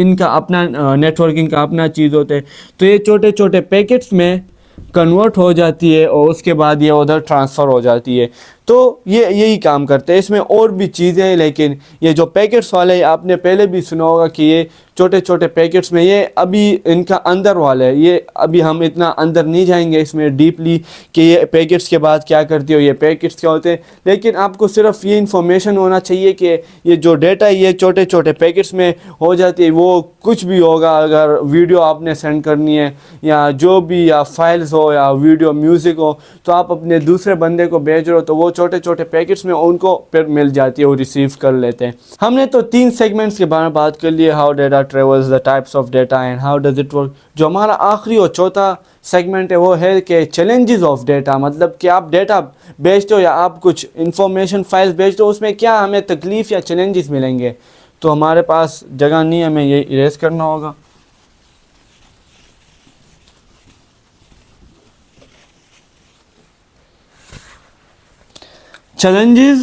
ان کا اپنا net working کا اپنا چیز ہوتے ہیں، تو یہ چھوٹے چھوٹے پیکٹس میں کنورٹ ہو جاتی ہے اور اس کے بعد یہ ادھر ٹرانسفر ہو جاتی ہے. تو یہ یہی کام کرتے ہیں. اس میں اور بھی چیزیں ہیں، لیکن یہ جو پیکٹس والے آپ نے پہلے بھی سنا ہوگا کہ یہ چھوٹے چھوٹے پیکٹس میں، یہ ابھی ان کا اندر والا ہے، یہ ابھی ہم اتنا اندر نہیں جائیں گے اس میں ڈیپلی کہ یہ پیکٹس کے بعد کیا کرتی ہو، یہ پیکٹس کیا ہوتے ہیں. لیکن آپ کو صرف یہ انفارمیشن ہونا چاہیے کہ یہ جو ڈیٹا یہ چھوٹے چھوٹے پیکٹس میں ہو جاتی ہے. وہ کچھ بھی ہوگا، اگر ویڈیو آپ نے سینڈ کرنی ہے یا جو بھی، یا فائلز ہو یا ویڈیو میوزک ہو، تو آپ اپنے دوسرے بندے کو بھیج رہے ہو تو وہ چھوٹے چھوٹے پیکٹس میں ان کو پھر مل جاتی ہے، وہ ریسیو کر لیتے ہیں. ہم نے تو 3 سیگمنٹس کے بارے میں بات کر لی، how data travels, the types of data and how does it work. جو ہمارا آخری اور چوتھا سیگمنٹ ہے وہ ہے کہ چیلنجز آف ڈیٹا، مطلب کہ آپ ڈیٹا بیچتے ہو یا آپ کچھ انفارمیشن فائلز بیچتے ہو، اس میں کیا ہمیں تکلیف یا چیلنجز ملیں گے. تو ہمارے پاس جگہ نہیں، ہمیں یہ اریز کرنا ہوگا. چیلنجز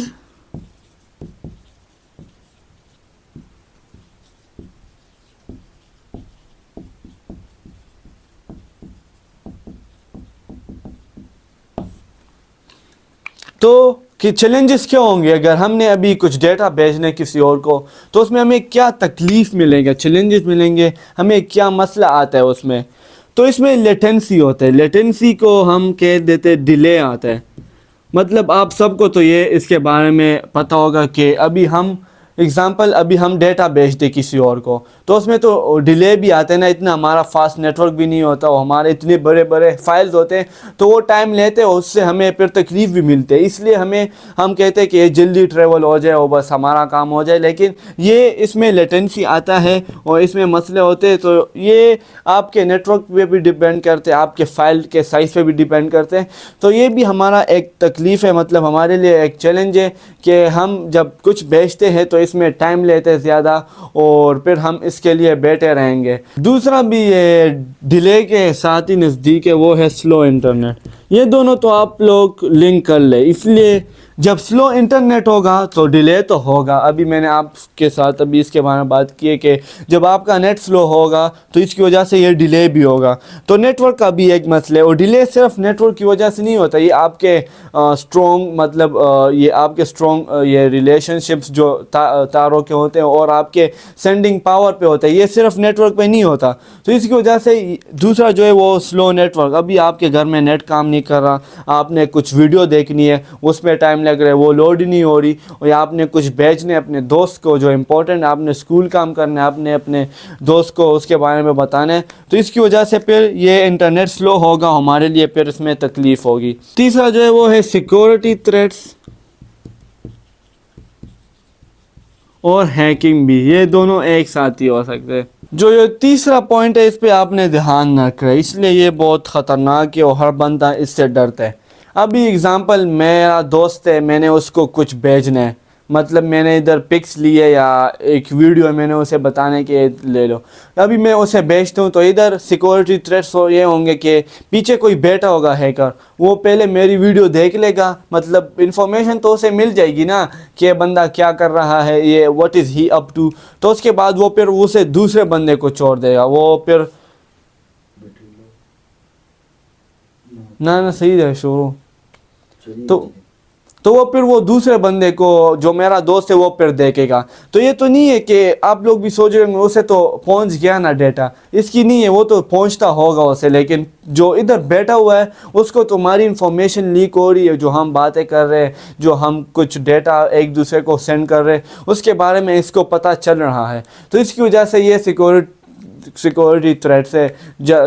تو کہ چیلنجز کیا ہوں گے اگر ہم نے ابھی کچھ ڈیٹا بھیجنے کسی اور کو، تو اس میں ہمیں کیا تکلیف ملے گا، چیلنجز ملیں گے، ہمیں کیا مسئلہ آتا ہے اس میں. تو اس میں لیٹنسی ہوتا ہے، لیٹنسی کو ہم کہہ دیتے ڈیلے آتا ہے. مطلب آپ سب کو تو یہ اس کے بارے میں پتہ ہوگا کہ ابھی ہم ابھی ہم ڈیٹا بھیجتے کسی اور کو، تو اس میں تو ڈیلے بھی آتے ہیں نا، اتنا ہمارا فاسٹ نیٹ ورک بھی نہیں ہوتا، اور ہمارے اتنے بڑے بڑے فائلز ہوتے ہیں تو وہ ٹائم لیتے ہیں، اس سے ہمیں پھر تکلیف بھی ملتے ہیں. اس لیے ہم کہتے ہیں کہ یہ جلدی ٹریول ہو جائے اور بس ہمارا کام ہو جائے. لیکن یہ اس میں لیٹنسی آتا ہے اور اس میں مسئلے ہوتے ہیں. تو یہ آپ کے نیٹ ورک پہ بھی ڈیپینڈ کرتے ہیں، آپ کے فائل کے سائز پہ بھی ڈیپینڈ کرتے ہیں. تو یہ بھی ہمارا ایک تکلیف ہے، مطلب ہمارے لیے ایک چیلنج ہے کہ ہم جب کچھ بیچتے ہیں تو اس میں ٹائم لیتے ہیں زیادہ، اور پھر ہم اس کے لیے بیٹھے رہیں گے. دوسرا بھی یہ ڈیلے کے ساتھ ہی نزدیک ہے، وہ ہے سلو انٹرنیٹ. یہ دونوں تو آپ لوگ لنک کر لیں. اس لیے جب سلو انٹرنیٹ ہوگا تو ڈیلے تو ہوگا. ابھی میں نے آپ کے ساتھ ابھی اس کے بارے میں بات کی ہے کہ جب آپ کا نیٹ سلو ہوگا تو اس کی وجہ سے یہ ڈیلے بھی ہوگا. تو نیٹ ورک کا بھی ایک مسئلہ ہے، اور ڈیلے صرف نیٹ ورک کی وجہ سے نہیں ہوتا، یہ آپ کے اسٹرانگ مطلب یہ آپ کے اسٹرانگ یہ ریلیشن شپس جو تاروں کے ہوتے ہیں اور آپ کے سینڈنگ پاور پہ ہوتا ہے، یہ صرف نیٹ ورک پہ نہیں ہوتا. تو اس کی وجہ سے دوسرا جو ہے وہ سلو نیٹ ورک. ابھی آپ کے گھر میں نیٹ کام نہیں کر رہا، آپ نے کچھ ویڈیو دیکھنی ہے، اس میں ٹائم لگ رہا ہے، وہ لوڈ نہیں ہو رہی، اور آپ نے کچھ بھیجنے اپنے دوست کو جو امپورٹنٹ، آپ نے اسکول کام کرنا ہے، آپ نے اپنے دوست کو اس کے بارے میں بتانا ہے. تو اس کی وجہ سے پھر یہ انٹرنیٹ سلو ہوگا ہمارے لیے، پھر اس میں تکلیف ہوگی. تیسرا جو ہے وہ ہے سیکورٹی تھریٹس اور ہیکنگ بھی. یہ دونوں ایک ساتھ ہی ہو سکتے ہیں. جو یہ تیسرا پوائنٹ ہے اس پہ آپ نے دھیان نہ رکھا ہے، اس لیے یہ بہت خطرناک ہے اور ہر بندہ اس سے ڈرتا ہے. ابھی اگزامپل میرا دوست ہے، میں نے اس کو کچھ بھیجنا ہے، مطلب میں نے ادھر پکس لیے یا ایک ویڈیو ہے، میں نے اسے بتانے کہ لے لو. ابھی میں اسے بھیجتا ہوں تو ادھر سیکورٹی تھریٹس یہ ہوں گے کہ پیچھے کوئی بیٹھا ہوگا ہیکر، وہ پہلے میری ویڈیو دیکھ لے گا. مطلب انفارمیشن تو اسے مل جائے گی نا کہ بندہ کیا کر رہا ہے، یہ what is he up to. تو اس کے بعد وہ پھر اسے دوسرے بندے کو چھوڑ دے گا. وہ پھر نہ صحیح ہے شروع. تو وہ پھر وہ دوسرے بندے کو جو میرا دوست ہے وہ پھر دیکھے گا. تو یہ تو نہیں ہے کہ آپ لوگ بھی سوچ رہے ہیں اسے تو پہنچ گیا نا ڈیٹا، اس کی نہیں ہے، وہ تو پہنچتا ہوگا اسے. لیکن جو ادھر بیٹھا ہوا ہے اس کو تمہاری انفارمیشن لیک ہو رہی ہے، جو ہم باتیں کر رہے ہیں، جو ہم کچھ ڈیٹا ایک دوسرے کو سینڈ کر رہے ہیں، اس کے بارے میں اس کو پتہ چل رہا ہے. تو اس کی وجہ سے یہ سیکورٹی تھریٹس ہے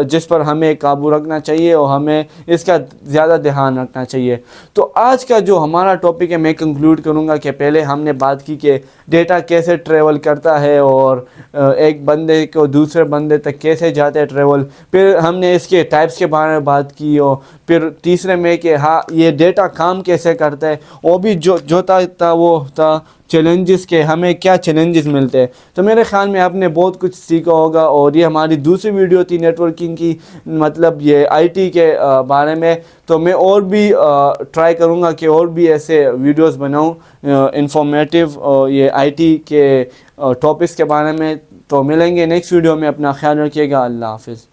جس پر ہمیں قابو رکھنا چاہیے اور ہمیں اس کا زیادہ دھیان رکھنا چاہیے. تو آج کا جو ہمارا ٹاپک ہے میں کنکلوڈ کروں گا کہ پہلے ہم نے بات کی کہ ڈیٹا کیسے ٹریول کرتا ہے اور ایک بندے کو دوسرے بندے تک کیسے جاتے ہیں ٹریول. پھر ہم نے اس کے ٹائپس کے بارے میں بات کی، اور پھر تیسرے میں کہ ہاں یہ ڈیٹا کام کیسے کرتا ہے، اور بھی جو تھا وہ تھا چیلنجز کے ہمیں کیا چیلنجز ملتے ہیں. تو میرے خیال میں آپ نے بہت کچھ سیکھا ہوگا. اور یہ ہماری دوسری ویڈیو تھی نیٹ ورکنگ کی، مطلب یہ آئی ٹی کے بارے میں. تو میں اور بھی ٹرائی کروں گا کہ اور بھی ایسے ویڈیوز بناؤں انفارمیٹیو یہ آئی ٹی کے ٹاپکس کے بارے میں. تو ملیں گے نیکسٹ ویڈیو میں، اپنا خیال رکھیے گا، اللہ حافظ.